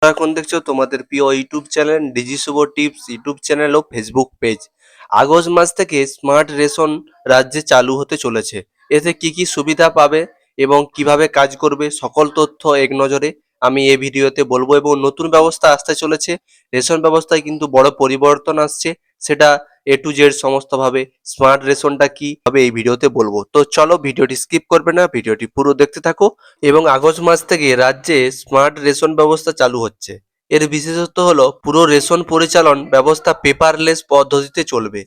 তোমরা এখন দেখছো তোমাদের প্রিয় ইউটিউব চ্যানেল ডিজি শুভ টিপস ইউটিউব চ্যানেল ও ফেসবুক পেজ। আগস্ট মাস থেকে স্মার্ট রেশন রাজ্যে চালু হতে চলেছে। এতে কি কি সুবিধা পাবে এবং কিভাবে কাজ করবে সকল তথ্য এক নজরে আমি এই ভিডিওতে বলবো। এবং নতুন ব্যবস্থা আসতে চলেছে, রেশন ব্যবস্থায় কিন্তু বড় পরিবর্তন আসছে, সেটা A to Z সমস্ত ভাবে স্মার্ট রেশনটা কি হবে এই ভিডিওতে বলবো। তো চলো ভিডিওটি স্কিপ করবে না, ভিডিওটি পুরো দেখতে থাকো। এবং আগস্ট মাস থেকে রাজ্যে স্মার্ট রেশন ব্যবস্থা চালু হচ্ছে। এর বিশেষত্ব হলো পুরো রেশন পরিচালন ব্যবস্থা পেপারলেস পদ্ধতিতে চলবে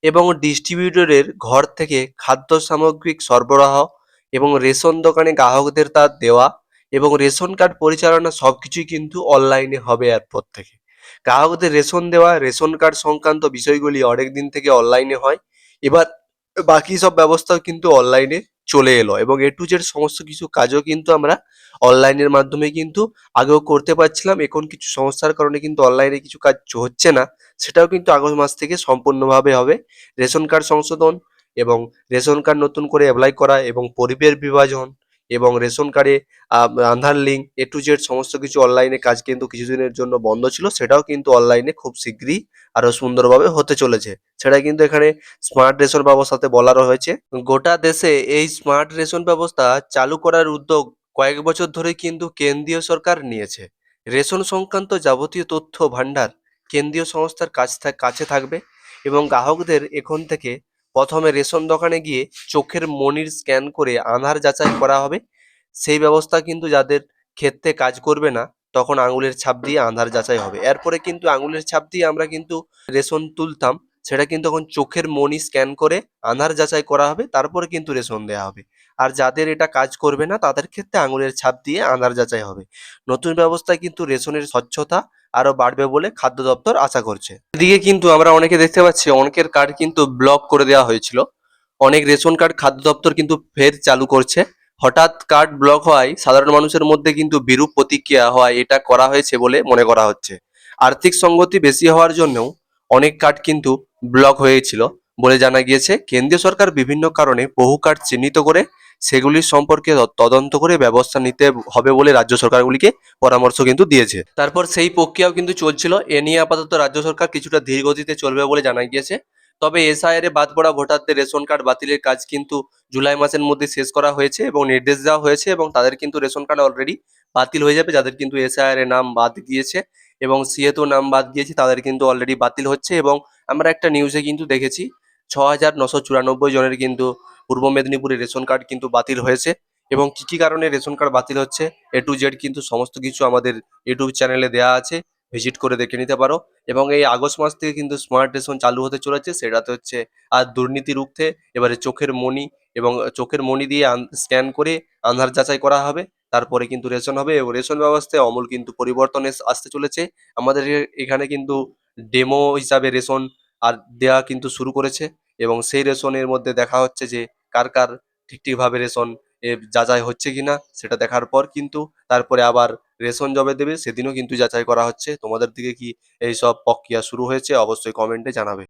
এবং ডিস্ট্রিবিউটরের ঘর থেকে খাদ্য সামগ্রিক সরবরাহ এবং রেশন দোকানে গ্রাহকদের তা দেওয়া এবং রেশন কার্ড পরিচালনা সবকিছুই কিন্তু অনলাইনে হবে এরপর থেকে। গ্রাহকদের রেশন দেওয়া, রেশন কার্ড সংক্রান্ত বিষয়গুলি অনেক দিন থেকে অনলাইনে হয়, এবার বাকি সব ব্যবস্থাও কিন্তু অনলাইনে চলে এলো এবং A to Z সমস্ত কিছু কাজও কিন্তু আমরা অনলাইনের মাধ্যমে কিন্তু আগেও করতে পারছিলাম। এখন কিছু সমস্যার কারণে কিন্তু অনলাইনে কিছু কাজ হচ্ছে না, সেটাও কিন্তু আগস্ট মাস থেকে সম্পূর্ণভাবে হবে। রেশন কার্ড সংশোধন এবং রেশন কার্ড নতুন করে অ্যাপ্লাই করা এবং পরিবেশ বিভাজন এবং রেশন কার্ডে আধার লিঙ্ক A to Z সমস্ত কিছু অনলাইনে কাজ কিন্তু কিছুদিনের জন্য বন্ধ ছিল, সেটাও কিন্তু অনলাইনে খুব শীঘ্রই আরো সুন্দরভাবে হতে চলেছে। সেটা কিন্তু এখানে স্মার্ট রেশন ব্যবস্থাতে বলারও হয়েছে। গোটা দেশে এই স্মার্ট রেশন ব্যবস্থা চালু করার উদ্যোগ কয়েক বছর ধরে কিন্তু কেন্দ্রীয় সরকার নিয়েছে। রেশন সংক্রান্ত যাবতীয় তথ্য ভান্ডার কেন্দ্রীয় সংস্থার কাছে থাকবে এবং গ্রাহকদের এখন থেকে প্রথমে রেশন দোকানে গিয়ে চোখের মনির স্ক্যান করে আধার যাচাই করা হবে। সেই ব্যবস্থা কিন্তু যাদের ক্ষেত্রে কাজ করবে না, তখন আঙুলের ছাপ দিয়ে আধার যাচাই হবে। এরপরে কিন্তু আঙুলের ছাপ দিয়ে আমরা কিন্তু রেশন তুলতাম, সেটা কিন্তু এখন চোখের মনি স্ক্যান করে আধার যাচাই করা হবে, তারপরে কিন্তু রেশন দেওয়া হবে। আর যাদের এটা কাজ করবে না তাদের ক্ষেত্রে আঙুলের ছাপ দিয়ে আধার যাচাই হবে। নতুন ব্যবস্থায় কিন্তু রেশনের স্বচ্ছতা আরো বাড়বে বলে খাদ্য দপ্তর আশা করছে। এদিকে কিন্তু আমরা অনেকে দেখতে পাচ্ছি অনেকের কার্ড কিন্তু ব্লক করে দেওয়া হয়েছিল। অনেক রেশন কার্ড খাদ্য দপ্তর কিন্তু ফের চালু করছে। হঠাৎ কার্ড ব্লক হওয়ায় সাধারণ মানুষের মধ্যে কিন্তু বিরূপ প্রতিক্রিয়া হওয়ায় এটা করা হয়েছে বলে মনে করা হচ্ছে। আর্থিক সঙ্গতি বেশি হওয়ার জন্যও অনেক কার্ড কিন্তু ব্লক হয়েছিল বলে জানা গিয়েছে। কেন্দ্রীয় সরকার বিভিন্ন কারণে বহু কার্ড চিহ্নিত করে সেগুলির সম্পর্কে তদন্ত করে ব্যবস্থা নিতে হবে বলে রাজ্য সরকারগুলিকে পরামর্শ কিন্তু দিয়েছে। তারপর সেই প্রক্রিয়াও কিন্তু চলছিল। এ নিয়ে আপাতত রাজ্য সরকার কিছুটা ধীর গতিতে চলবে বলে জানা গিয়েছে। তবে SIR এ বাদ পড়া ভোটারদের রেশন কার্ড বাতিলের কাজ কিন্তু জুলাই মাসের মধ্যে শেষ করা হয়েছে এবং নির্দেশ দেওয়া হয়েছে এবং তাদের কিন্তু রেশন কার্ড অলরেডি বাতিল হয়ে যাবে। যাদের কিন্তু SIR এ নাম বাদ গিয়েছে এবং সিএতে নাম বাদ গিয়েছে তাদের কিন্তু অলরেডি বাতিল হচ্ছে। এবং আমরা একটা নিউজে কিন্তু দেখেছি 6,994 জনের কিন্তু পূর্ব মেদিনীপুরে রেশন কার্ড কিন্তু বাতিল হয়েছে। এবং কি কি কারণে রেশন কার্ড বাতিল হচ্ছে A to Z কিন্তু সমস্ত কিছু আমাদের ইউটিউব চ্যানেলে দেওয়া আছে, ভিজিট করে দেখে নিতে পারো। এবং এই আগস্ট মাস থেকে কিন্তু স্মার্ট রেশন চালু হতে চলেছে, সেটাতে হচ্ছে আর দুর্নীতি রুখতে এবারে চোখের মনি এবং চোখের মনি দিয়ে স্ক্যান করে আধার যাচাই করা হবে, তারপরে কিন্তু রেশন হবে। এবং রেশন ব্যবস্থায় আমূল কিন্তু পরিবর্তন আসতে চলেছে। আমাদের এখানে কিন্তু ডেমো হিসাবে রেশন আর দেওয়া কিন্তু শুরু করেছে এবং সেই রেশনের মধ্যে দেখা হচ্ছে যে কার কার ঠিকভাবে রেশন যাচাই হচ্ছে কিনা, সেটা দেখার পর কিন্তু তারপরে আবার রেশন যবে দেবে সেদিনও কিন্তু যাচাই করা হচ্ছে। তোমাদের দিকে কি এইসব প্রক্রিয়া শুরু হয়েছে? অবশ্যই কমেন্টে জানাবে।